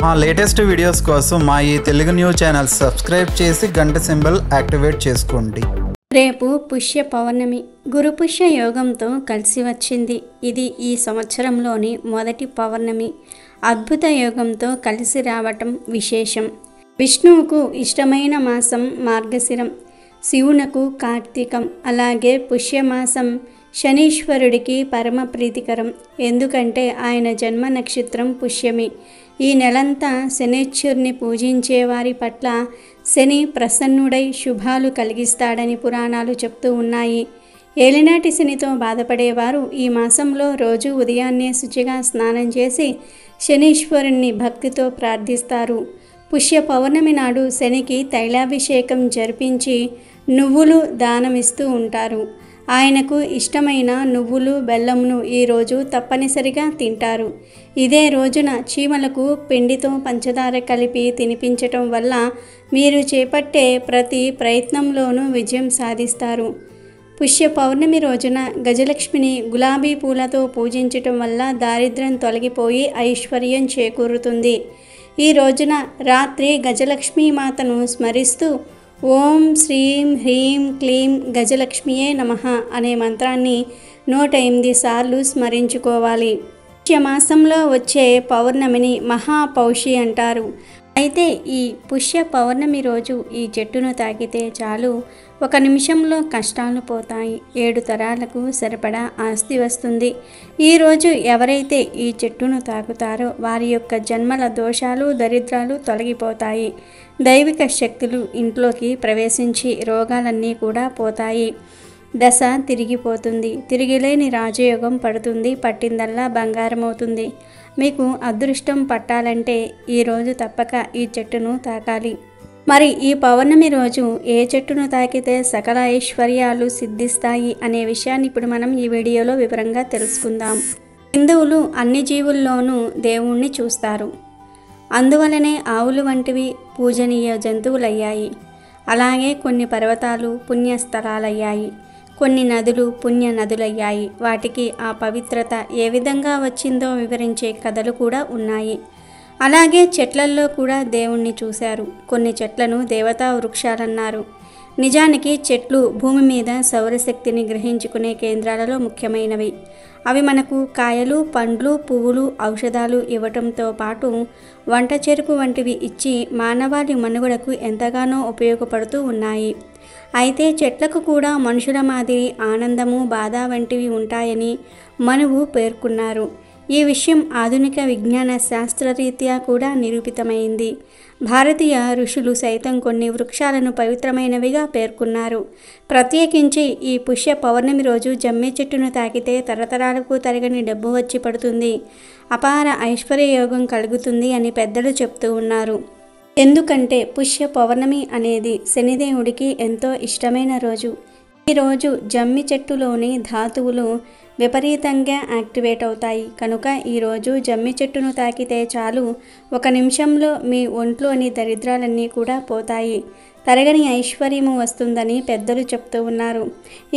మా latest videos కోసం మా ఈ తెలుగు న్యూస్ ఛానల్ సబ్స్క్రైబ్ చేసి గంట సింబల్ యాక్టివేట్ చేసుకోండి. రేపు పుష్య పౌర్ణమి గురు పుష్య యోగంతో కలిసి వచ్చింది. ఇది ఈ సంవత్సరంలోని మొదటి పౌర్ణమి. అద్భుత యోగంతో కలిసి రావటం విశేషం. విష్ణువుకు ఇష్టమైన మాసం మార్గశిరం, శివునకు కార్తీకం, అలాగే పుష్యమాసం శనీశ్వరుడికి పరమ ప్రీతికరం. ఎందుకంటే ఆయన జన్మ నక్షత్రం పుష్యమి. ఈ నెలంతా శనీశ్వరుని పూజించే వారి పట్ల శని ప్రసన్నుడై శుభాలు కలిగిస్తాడని పురాణాలు చెప్తూ ఉన్నాయి. ఏలినాటి శనితో బాధపడేవారు ఈ మాసంలో రోజు ఉదయాన్నే శుచిగా స్నానం చేసి శనీశ్వరుణ్ణి భక్తితో ప్రార్థిస్తారు. పుష్య పౌర్ణమి నాడు శనికి తైలాభిషేకం జరిపించి నువ్వులు దానమిస్తూ ఉంటారు. ఆయనకు ఇష్టమైన నువ్వులు బెల్లంను ఈరోజు తప్పనిసరిగా తింటారు. ఇదే రోజున చీమలకు పిండితో పంచదార కలిపి తినిపించటం వల్ల మీరు చేపట్టే ప్రతి ప్రయత్నంలోనూ విజయం సాధిస్తారు. పుష్య పౌర్ణమి రోజున గజలక్ష్మిని గులాబీ పూలతో పూజించటం వల్ల దారిద్ర్యం తొలగిపోయి ఐశ్వర్యం చేకూరుతుంది. ఈ రోజున రాత్రి గజలక్ష్మీ మాతను స్మరిస్తూ ఓం శ్రీం హ్రీం క్లీం గజలక్ష్మియే నమః అనే మంత్రాన్ని 108 సార్లు స్మరించుకోవాలి. పుష్యమాసంలో వచ్చే పౌర్ణమిని మహాపౌషి అంటారు. అయితే ఈ పుష్య పౌర్ణమి రోజు ఈ చెట్టును తాకితే చాలు, 1 నిమిషంలో కష్టాలు పోతాయి, 7 తరాలకు సరిపడా ఆస్తి వస్తుంది. ఈరోజు ఎవరైతే ఈ చెట్టును తాకుతారో వారి యొక్క జన్మల దోషాలు దరిద్రాలు తొలగిపోతాయి. దైవిక శక్తులు ఇంట్లోకి ప్రవేశించి రోగాలన్నీ కూడా పోతాయి. దశ తిరిగిపోతుంది. తిరిగిలేని రాజయోగం పడుతుంది. పట్టిందల్లా బంగారం అవుతుంది. మీకు అదృష్టం పట్టాలంటే ఈరోజు తప్పక ఈ చెట్టును తాకాలి. మరి ఈ పౌర్ణమి రోజు ఏ చెట్టును తాకితే సకల ఐశ్వర్యాలు సిద్ధిస్తాయి అనే విషయాన్ని ఇప్పుడు మనం ఈ వీడియోలో వివరంగా తెలుసుకుందాం. హిందువులు అన్ని జీవుల్లోనూ దేవుణ్ణి చూస్తారు. అందువలనే ఆవులు వంటివి పూజనీయ జంతువులయ్యాయి. అలాగే కొన్ని పర్వతాలు పుణ్యస్థలాలయ్యాయి. కొన్ని నదులు పుణ్య నదులయ్యాయి. వాటికి ఆ పవిత్రత ఏ విధంగా వచ్చిందో వివరించే కథలు కూడా ఉన్నాయి. అలాగే చెట్లల్లో కూడా దేవుణ్ణి చూశారు. కొన్ని చెట్లను దేవతా వృక్షాలన్నారు. నిజానికి చెట్లు భూమి మీద సౌరశక్తిని గ్రహించుకునే కేంద్రాలలో ముఖ్యమైనవి. అవి మనకు కాయలు, పండ్లు, పువ్వులు, ఔషధాలు ఇవ్వటంతో పాటు వంట చెరుకు వంటివి ఇచ్చి మానవాళి మనుగడకు ఎంతగానో ఉపయోగపడుతూ ఉన్నాయి. అయితే చెట్లకు కూడా మనుషుల మాదిరి ఆనందము, బాధ వంటివి ఉంటాయని మనువు పేర్కొన్నారు. ఈ విషయం ఆధునిక విజ్ఞాన శాస్త్రరీత్యా కూడా నిరూపితమైంది. భారతీయ ఋషులు సైతం కొన్ని వృక్షాలను పవిత్రమైనవిగా పేర్కొన్నారు. ప్రత్యేకించి ఈ పుష్య పౌర్ణమి రోజు జమ్మి చెట్టును తాకితే తరతరాలకు తరగని డబ్బు వచ్చి పడుతుంది, అపార ఐశ్వర్య యోగం కలుగుతుంది అని పెద్దలు చెప్తూ ఉన్నారు. ఎందుకంటే పుష్య పౌర్ణమి అనేది శనిదేవుడికి ఎంతో ఇష్టమైన రోజు. ఈరోజు జమ్మి చెట్టులోని ధాతువులు విపరీతంగా యాక్టివేట్ అవుతాయి. కనుక ఈరోజు జమ్మి చెట్టును తాకితే చాలు, 1 నిమిషంలో మీ ఒంట్లోని దరిద్రాలన్నీ కూడా పోతాయి, తరగని ఐశ్వర్యము వస్తుందని పెద్దలు చెప్తూ ఉన్నారు.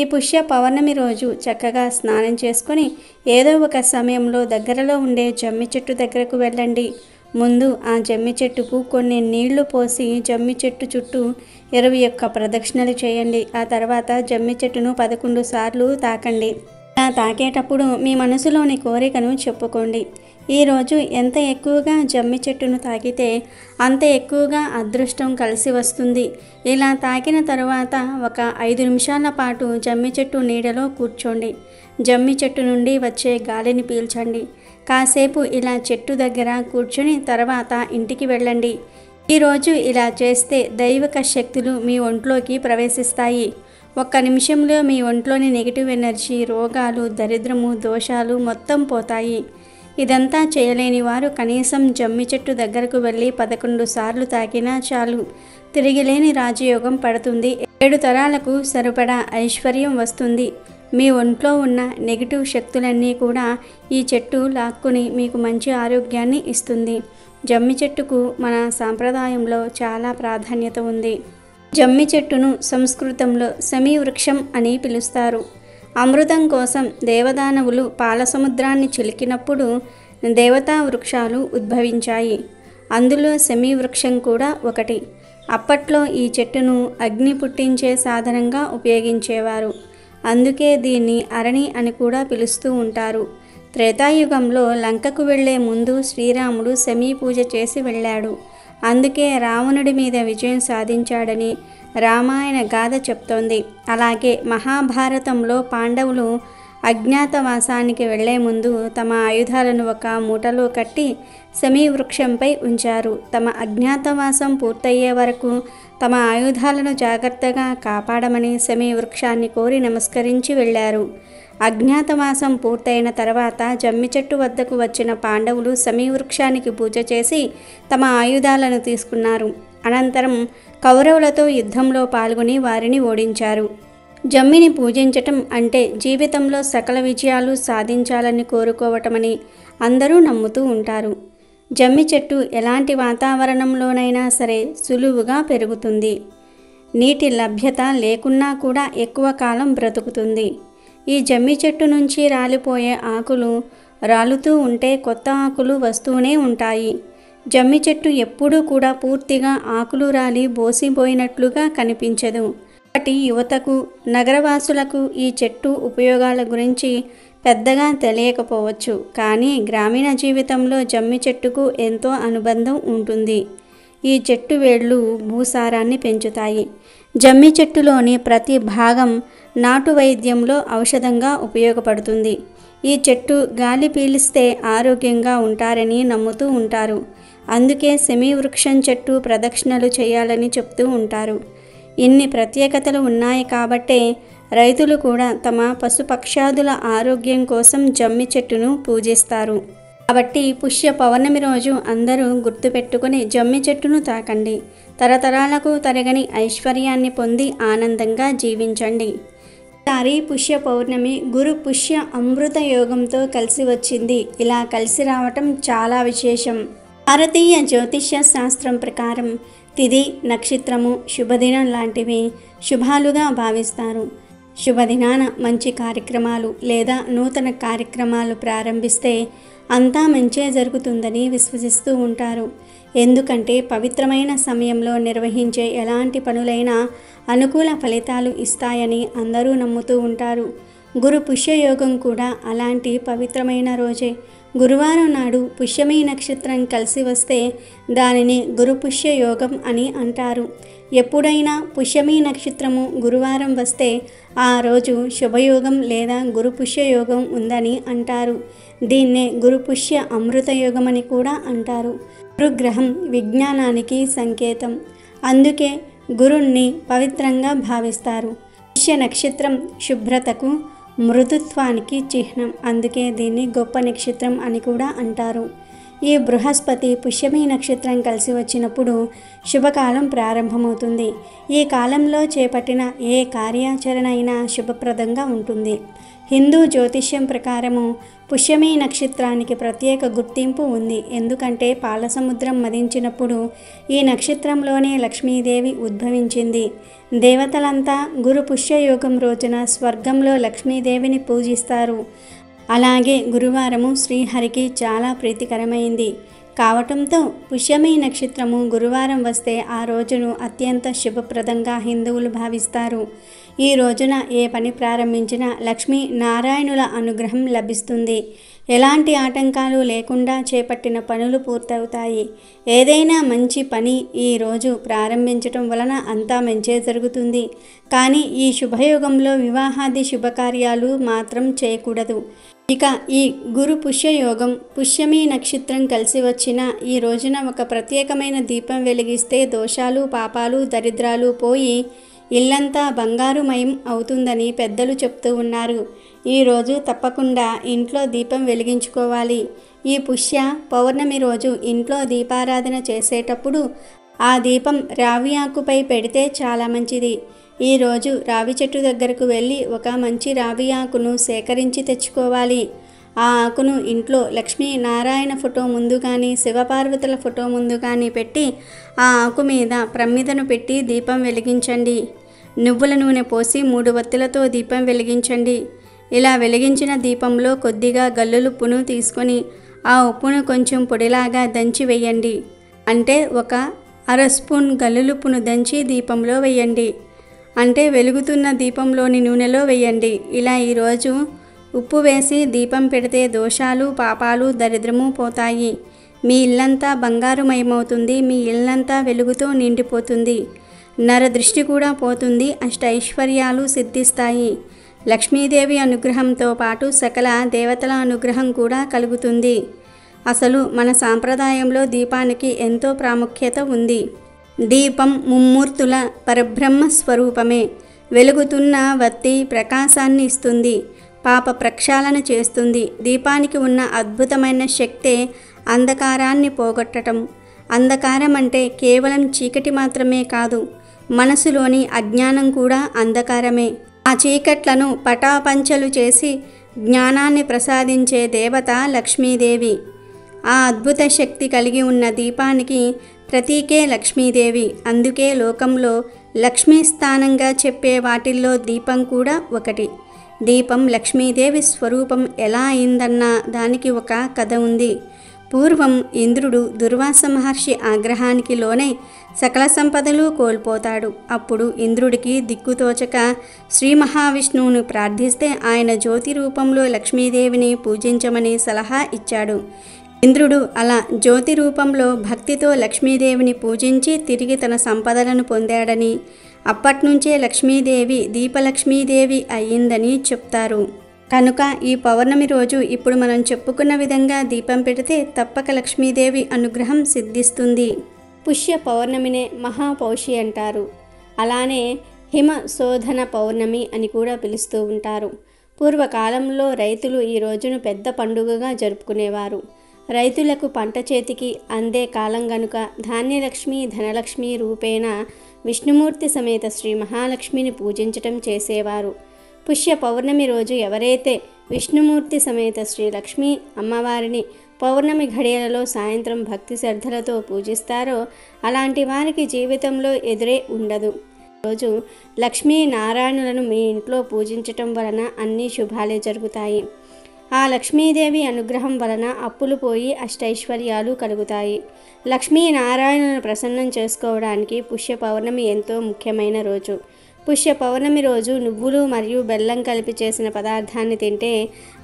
ఈ పుష్య పౌర్ణమి రోజు చక్కగా స్నానం చేసుకొని ఏదో ఒక సమయంలో దగ్గరలో ఉండే జమ్మి చెట్టు దగ్గరకు వెళ్ళండి. ముందు ఆ జమ్మి చెట్టుకు కొన్ని నీళ్లు పోసి జమ్మి చెట్టు చుట్టూ 21 ప్రదక్షిణలు చేయండి. ఆ తర్వాత జమ్మి చెట్టును 11 సార్లు తాకండి. ఇలా తాకేటప్పుడు మీ మనసులోని కోరికను చెప్పుకోండి. ఈరోజు ఎంత ఎక్కువగా జమ్మి చెట్టును తాకితే అంత ఎక్కువగా అదృష్టం కలిసి వస్తుంది. ఇలా తాకిన తరువాత ఒక 5 నిమిషాల పాటు జమ్మి చెట్టు నీడలో కూర్చోండి. జమ్మి చెట్టు నుండి వచ్చే గాలిని పీల్చండి. కాసేపు ఇలా చెట్టు దగ్గర కూర్చుని తర్వాత ఇంటికి వెళ్ళండి. ఈరోజు ఇలా చేస్తే దైవిక శక్తులు మీ ఒంట్లోకి ప్రవేశిస్తాయి. 1 నిమిషంలో మీ ఒంట్లోని నెగిటివ్ ఎనర్జీ, రోగాలు, దరిద్రము, దోషాలు మొత్తం పోతాయి. ఇదంతా చేయలేని వారు కనీసం జమ్మి చెట్టు దగ్గరకు వెళ్ళి 11 సార్లు తాకినా చాలు, తిరిగిలేని రాజయోగం పడుతుంది. 7 తరాలకు సరిపడా ఐశ్వర్యం వస్తుంది. మీ ఒంట్లో ఉన్న నెగిటివ్ శక్తులన్నీ కూడా ఈ చెట్టు లాక్కుని మీకు మంచి ఆరోగ్యాన్ని ఇస్తుంది. జమ్మి చెట్టుకు మన సాంప్రదాయంలో చాలా ప్రాధాన్యత ఉంది. జమ్మి చెట్టును సంస్కృతంలో శమీ వృక్షం అని పిలుస్తారు. అమృతం కోసం దేవదానవులు పాల సముద్రాన్ని చిలికినప్పుడు దేవతా వృక్షాలు ఉద్భవించాయి. అందులో సెమీ వృక్షం కూడా ఒకటి. అప్పట్లో ఈ చెట్టును అగ్ని పుట్టించే సాధనంగా ఉపయోగించేవారు. అందుకే దీన్ని అరణి అని కూడా పిలుస్తూ ఉంటారు. త్రేతాయుగంలో లంకకు వెళ్లే ముందు శ్రీరాముడు సెమీ పూజ చేసి వెళ్ళాడు. అందుకే రావణుడి మీద విజయం సాధించాడని రామాయణ గాథ చెప్తోంది. అలాగే మహాభారతంలో పాండవులు అజ్ఞాతవాసానికి వెళ్లే ముందు తమ ఆయుధాలను ఒక మూటలో కట్టి సెమీ వృక్షంపై ఉంచారు. తమ అజ్ఞాతవాసం పూర్తయ్యే వరకు తమ ఆయుధాలను జాగ్రత్తగా కాపాడమని సెమీ వృక్షాన్ని కోరి నమస్కరించి వెళ్ళారు. అజ్ఞాతవాసం పూర్తయిన తర్వాత జమ్మి చెట్టు వద్దకు వచ్చిన పాండవులు సెమీ వృక్షానికి పూజ చేసి తమ ఆయుధాలను తీసుకున్నారు. అనంతరం కౌరవులతో యుద్ధంలో పాల్గొని వారిని ఓడించారు. జమ్మిని పూజించటం అంటే జీవితంలో సకల విజయాలు సాధించాలని కోరుకోవటమని అందరూ నమ్ముతూ ఉంటారు. జమ్మి చెట్టు ఎలాంటి వాతావరణంలోనైనా సరే సులువుగా పెరుగుతుంది. నీటి లభ్యత లేకున్నా కూడా ఎక్కువ కాలం బ్రతుకుతుంది. ఈ జమ్మి చెట్టు నుంచి రాలిపోయే ఆకులు రాలుతూ ఉంటే కొత్త ఆకులు వస్తూనే ఉంటాయి. జమ్మి చెట్టు ఎప్పుడూ కూడా పూర్తిగా ఆకులు రాలి బోసిపోయినట్లుగా కనిపించదు. కాబట్టి యువతకు, నగరవాసులకు ఈ చెట్టు ఉపయోగాల గురించి పెద్దగా తెలియకపోవచ్చు. కానీ గ్రామీణ జీవితంలో జమ్మి చెట్టుకు ఎంతో అనుబంధం ఉంటుంది. ఈ చెట్టు వేళ్ళు భూసారాన్ని పెంచుతాయి. జమ్మి చెట్టులోని ప్రతి భాగం నాటు వైద్యంలో ఔషధంగా ఉపయోగపడుతుంది. ఈ చెట్టు గాలి పీలిస్తే ఆరోగ్యంగా ఉంటారని నమ్ముతూ ఉంటారు. అందుకే సెమీ వృక్షం చెట్టు ప్రదక్షిణలు చేయాలని చెప్తూ ఉంటారు. ఇన్ని ప్రత్యేకతలు ఉన్నాయి కాబట్టే రైతులు కూడా తమ పశుపక్షాదుల ఆరోగ్యం కోసం జమ్మి చెట్టును పూజిస్తారు. కాబట్టి పుష్య పౌర్ణమి రోజు అందరూ గుర్తుపెట్టుకుని జమ్మి చెట్టును తాకండి. తరతరాలకు తరగని ఐశ్వర్యాన్ని పొంది ఆనందంగా జీవించండి. ఈసారి పుష్య పౌర్ణమి గురు పుష్య అమృత యోగంతో కలిసి వచ్చింది. ఇలా కలిసి రావటం చాలా విశేషం. భారతీయ జ్యోతిష్య శాస్త్రం ప్రకారం తిథి, నక్షత్రము, శుభదినం లాంటివి శుభాలుగా భావిస్తారు. శుభదినాన మంచి కార్యక్రమాలు లేదా నూతన కార్యక్రమాలు ప్రారంభిస్తే అంతా మంచే జరుగుతుందని విశ్వసిస్తూ ఉంటారు. ఎందుకంటే పవిత్రమైన సమయంలో నిర్వహించే ఎలాంటి పనులైనా అనుకూల ఫలితాలు ఇస్తాయని అందరూ నమ్ముతూ ఉంటారు. గురు పుష్యయోగం కూడా అలాంటి పవిత్రమైన రోజే. గురువారం నాడు పుష్యమి నక్షత్రం కలిసి వస్తే దానిని గురు పుష్య యోగం అని అంటారు. ఎప్పుడైనా పుష్యమి నక్షత్రము గురువారం వస్తే ఆ రోజు శుభయోగం లేదా గురు పుష్య యోగం ఉందని అంటారు. దీన్నే గురు పుష్య అమృత యోగం అని కూడా అంటారు. గురుగ్రహం విజ్ఞానానికి సంకేతం. అందుకే గురుణ్ణి పవిత్రంగా భావిస్తారు. పుష్య నక్షత్రం శుభ్రతకు, మృదుత్వానికి చిహ్నం. అందుకే దీన్ని గొప్ప నక్షత్రం అని కూడా అంటారు. ఈ బృహస్పతి పుష్యమి నక్షత్రం కలిసి వచ్చినప్పుడు శుభకాలం ప్రారంభమవుతుంది. ఈ కాలంలో చేపట్టిన ఏ కార్యాచరణ అయినా శుభప్రదంగా ఉంటుంది. హిందూ జ్యోతిష్యం ప్రకారము పుష్యమి నక్షత్రానికి ప్రత్యేక గుర్తింపు ఉంది. ఎందుకంటే పాలసముద్రం మదించినప్పుడు ఈ నక్షత్రంలోనే లక్ష్మీదేవి ఉద్భవించింది. దేవతలంతా గురు పుష్యయోగం రోజున స్వర్గంలో లక్ష్మీదేవిని పూజిస్తారు. అలాగే గురువారము శ్రీహరికి చాలా ప్రీతికరమైంది కావటంతో పుష్యమి నక్షత్రము గురువారం వస్తే ఆ రోజును అత్యంత శుభప్రదంగా హిందువులు భావిస్తారు. ఈ రోజున ఏ పని ప్రారంభించినా లక్ష్మీ నారాయణుల అనుగ్రహం లభిస్తుంది. ఎలాంటి ఆటంకాలు లేకుండా చేపట్టిన పనులు పూర్తవుతాయి. ఏదైనా మంచి పని ఈ రోజు ప్రారంభించటం వలన అంతా మంచే జరుగుతుంది. కానీ ఈ శుభయోగంలో వివాహాది శుభకార్యాలు మాత్రం చేయకూడదు. ఇక ఈ గురు పుష్యయోగం పుష్యమి నక్షత్రం కలిసి వచ్చిన ఈ రోజున ఒక ప్రత్యేకమైన దీపం వెలిగిస్తే దోషాలు, పాపాలు, దరిద్రాలు పోయి ఇల్లంతా బంగారుమయం అవుతుందని పెద్దలు చెప్తూ ఉన్నారు. ఈరోజు తప్పకుండా ఇంట్లో దీపం వెలిగించుకోవాలి. ఈ పుష్య పౌర్ణమి రోజు ఇంట్లో దీపారాధన చేసేటప్పుడు ఆ దీపం రావి ఆకుపై పెడితే చాలా మంచిది. ఈరోజు రావి చెట్టు దగ్గరకు వెళ్ళి ఒక మంచి రావి ఆకును సేకరించి తెచ్చుకోవాలి. ఆ ఆకును ఇంట్లో లక్ష్మీ నారాయణ ఫోటో ముందు కానీ, శివపార్వతుల ఫోటో ముందు కానీ పెట్టి ఆ ఆకు మీద ప్రమిదను పెట్టి దీపం వెలిగించండి. నువ్వుల నూనె పోసి 3 వత్తులతో దీపం వెలిగించండి. ఇలా వెలిగించిన దీపంలో కొద్దిగా గల్లులుప్పును తీసుకొని ఆ ఉప్పును కొంచెం పొడిలాగా దంచి వేయండి. అంటే ఒక అర స్పూన్ గల్లులుప్పును దంచి దీపంలో వేయండి. అంటే వెలుగుతున్న దీపంలోని నూనెలో వేయండి. ఇలా ఈరోజు ఉప్పు వేసి దీపం పెడితే దోషాలు, పాపాలు, దరిద్రము పోతాయి. మీ ఇల్లంతా బంగారుమయమవుతుంది. మీ ఇల్లంతా వెలుగుతో నిండిపోతుంది. నరదృష్టి కూడా పోతుంది. అష్టైశ్వర్యాలు సిద్ధిస్తాయి. లక్ష్మీదేవి అనుగ్రహంతో పాటు సకల దేవతల అనుగ్రహం కూడా కలుగుతుంది. అసలు మన సాంప్రదాయంలో దీపానికి ఎంతో ప్రాముఖ్యత ఉంది. దీపం ముమ్మూర్తుల పరబ్రహ్మ స్వరూపమే. వెలుగుతున్న వత్తి ప్రకాశాన్ని ఇస్తుంది, పాప ప్రక్షాళన చేస్తుంది. దీపానికి ఉన్న అద్భుతమైన శక్తే అంధకారాన్ని పోగొట్టడం. అంధకారం అంటే కేవలం చీకటి మాత్రమే కాదు, మనసులోని అజ్ఞానం కూడా అంధకారమే. ఆ చీకట్లను పటాపంచలు చేసి జ్ఞానాన్ని ప్రసాదించే దేవత లక్ష్మీదేవి. ఆ అద్భుత శక్తి కలిగి ఉన్న దీపానికి ప్రతీకే లక్ష్మీదేవి. అందుకే లోకంలో లక్ష్మీ స్థానంగా చెప్పే వాటిల్లో దీపం కూడా ఒకటి. దీపం లక్ష్మీదేవి స్వరూపం ఎలా అయిందన్న దానికి ఒక కథ ఉంది. పూర్వం ఇంద్రుడు దుర్వాస మహర్షి ఆగ్రహానికి లోనై సకల సంపదలు కోల్పోతాడు. అప్పుడు ఇంద్రుడికి దిక్కుతోచక శ్రీ మహావిష్ణువును ప్రార్థిస్తే ఆయన జ్యోతి రూపంలో లక్ష్మీదేవిని పూజించమని సలహా ఇచ్చాడు. ఇంద్రుడు అలా జ్యోతి రూపంలో భక్తితో లక్ష్మీదేవిని పూజించి తిరిగి తన సంపదలను పొందాడని, అప్పట్నుంచే లక్ష్మీదేవి దీపలక్ష్మీదేవి అయ్యిందని చెప్తారు. కనుక ఈ పౌర్ణమి రోజు ఇప్పుడు మనం చెప్పుకున్న విధంగా దీపం పెడితే తప్పక లక్ష్మీదేవి అనుగ్రహం సిద్ధిస్తుంది. పుష్య పౌర్ణమినే మహాపౌషి అంటారు. అలానే హిమ శోధన పౌర్ణమి అని కూడా పిలుస్తూ ఉంటారు. పూర్వకాలంలో రైతులు ఈ రోజును పెద్ద పండుగగా జరుపుకునేవారు. రైతులకు పంట చేతికి అందే కాలం గనుక ధాన్యలక్ష్మి, ధనలక్ష్మి రూపేణ విష్ణుమూర్తి సమేత శ్రీ మహాలక్ష్మిని పూజించటం చేసేవారు. పుష్య పౌర్ణమి రోజు ఎవరైతే విష్ణుమూర్తి సమేత శ్రీ లక్ష్మీ అమ్మవారిని పౌర్ణమి ఘడియలలో సాయంత్రం భక్తి శ్రద్ధలతో పూజిస్తారో అలాంటి వారికి జీవితంలో ఎదురే ఉండదు. రోజు లక్ష్మీ నారాయణులను మీ ఇంట్లో పూజించటం వలన అన్ని శుభాలే జరుగుతాయి. ఆ లక్ష్మీదేవి అనుగ్రహం వలన అప్పులు పోయి అష్టైశ్వర్యాలు కలుగుతాయి. లక్ష్మీనారాయణను ప్రసన్నం చేసుకోవడానికి పుష్య పౌర్ణమి ఎంతో ముఖ్యమైన రోజు. పుష్య పౌర్ణమి రోజు నువ్వులు మరియు బెల్లం కలిపి చేసిన పదార్థాన్ని తింటే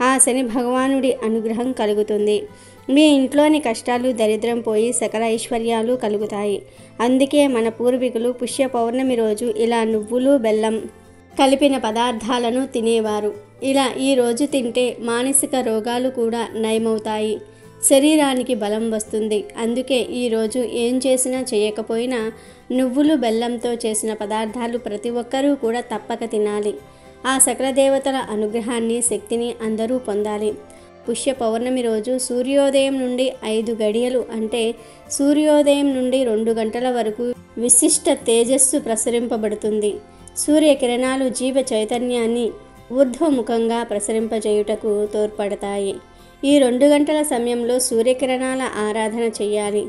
ఆ శని భగవానుడి అనుగ్రహం కలుగుతుంది. మీ ఇంట్లోని కష్టాలు, దరిద్రం పోయి సకల ఐశ్వర్యాలు కలుగుతాయి. అందుకే మన పూర్వీకులు పుష్య పౌర్ణమి రోజు ఇలా నువ్వులు, బెల్లం కలిపిన పదార్థాలను తినేవారు. ఇలా ఈ రోజు తింటే మానసిక రోగాలు కూడా నయమవుతాయి, శరీరానికి బలం వస్తుంది. అందుకే ఈరోజు ఏం చేసినా చేయకపోయినా నువ్వులు బెల్లంతో చేసిన పదార్థాలు ప్రతి ఒక్కరూ కూడా తప్పక తినాలి. ఆ సకల దేవతల అనుగ్రహాన్ని, శక్తిని అందరూ పొందాలి. పుష్య పౌర్ణమి రోజు సూర్యోదయం నుండి 5 గడియలు అంటే సూర్యోదయం నుండి 2 గంటల వరకు విశిష్ట తేజస్సు ప్రసరింపబడుతుంది. సూర్యకిరణాలు జీవ చైతన్యాన్ని ఊర్ధ్వముఖంగా ప్రసరింపజేయుటకు తోడ్పడతాయి. ఈ 2 గంటల సమయంలో సూర్యకిరణాల ఆరాధన చేయాలి.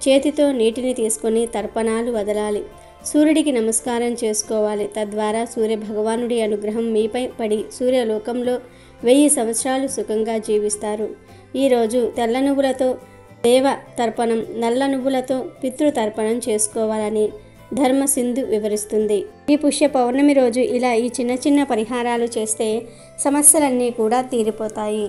చేతితో నీటిని తీసుకొని తర్పణాలు వదలాలి. సూర్యుడికి నమస్కారం చేసుకోవాలి. తద్వారా సూర్యభగవానుడి అనుగ్రహం మీపై పడి సూర్యలోకంలో 1000 సంవత్సరాలు సుఖంగా జీవిస్తారు. ఈరోజు తెల్ల నువ్వులతో దేవ తర్పణం, నల్ల నువ్వులతో పితృతర్పణం చేసుకోవాలని ధర్మసింధు వివరిస్తుంది. ఈ పుష్య పౌర్ణమి రోజు ఇలా ఈ చిన్న చిన్న పరిహారాలు చేస్తే సమస్యలన్నీ కూడా తీరిపోతాయి.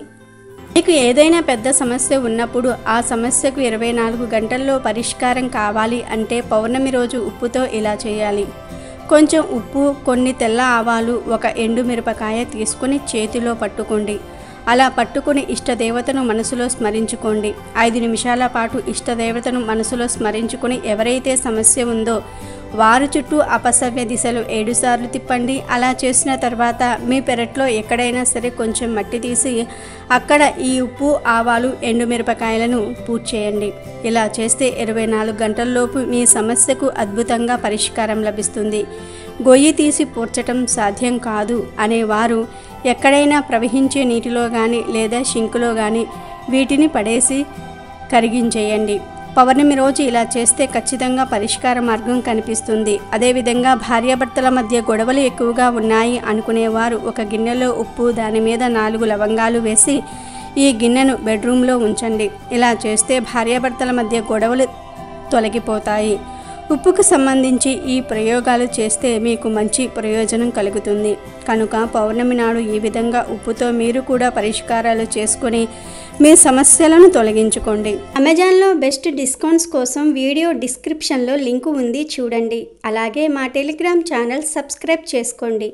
మీకు ఏదైనా పెద్ద సమస్య ఉన్నప్పుడు ఆ సమస్యకు 24 గంటల్లో పరిష్కారం కావాలి అంటే పౌర్ణమి రోజు ఉప్పుతో ఇలా చేయాలి. కొంచెం ఉప్పు, కొన్ని తెల్ల ఆవాలు, 1 ఎండు మిరపకాయ తీసుకుని చేతిలో పట్టుకోండి. అలా పట్టుకుని ఇష్టదేవతను మనసులో స్మరించుకోండి. 5 నిమిషాల పాటు ఇష్టదేవతను మనసులో స్మరించుకుని ఎవరైతే సమస్య ఉందో వారు చుట్టూ అపసవ్య దిశలో 7 సార్లు తిప్పండి. అలా చేసిన తర్వాత మీ పెరట్లో ఎక్కడైనా సరే కొంచెం మట్టి తీసి అక్కడ ఈ ఉప్పు, ఆవాలు, ఎండుమిరపకాయలను పూజ చేయండి. ఇలా చేస్తే 24 గంటల్లోపు మీ సమస్యకు అద్భుతంగా పరిష్కారం లభిస్తుంది. గొయ్యి తీసి పూడ్చటం సాధ్యం కాదు అనేవారు ఎక్కడైనా ప్రవహించే నీటిలో కానీ లేదా షింకులో కానీ వీటిని పడేసి కరిగించేయండి. పౌర్ణమి రోజు ఇలా చేస్తే ఖచ్చితంగా పరిష్కార మార్గం కనిపిస్తుంది. అదేవిధంగా భార్యాభర్తల మధ్య గొడవలు ఎక్కువగా ఉన్నాయి అనుకునేవారు 1 గిన్నెలో ఉప్పు, దాని మీద 4 లవంగాలు వేసి ఈ గిన్నెను బెడ్రూమ్లో ఉంచండి. ఇలా చేస్తే భార్యాభర్తల మధ్య గొడవలు తొలగిపోతాయి. ఉప్పుకు సంబంధించి ఈ ప్రయోగాలు చేస్తే మీకు మంచి ప్రయోజనం కలుగుతుంది. కనుక పౌర్ణమి నాడు ఈ విధంగా ఉప్పుతో మీరు కూడా పరిష్కారాలు చేసుకుని మీ సమస్యలను తొలగించుకోండి. అమెజాన్లో బెస్ట్ డిస్కౌంట్స్ కోసం వీడియో డిస్క్రిప్షన్లో లింకు ఉంది, చూడండి. అలాగే మా టెలిగ్రామ్ ఛానల్ సబ్స్క్రైబ్ చేసుకోండి.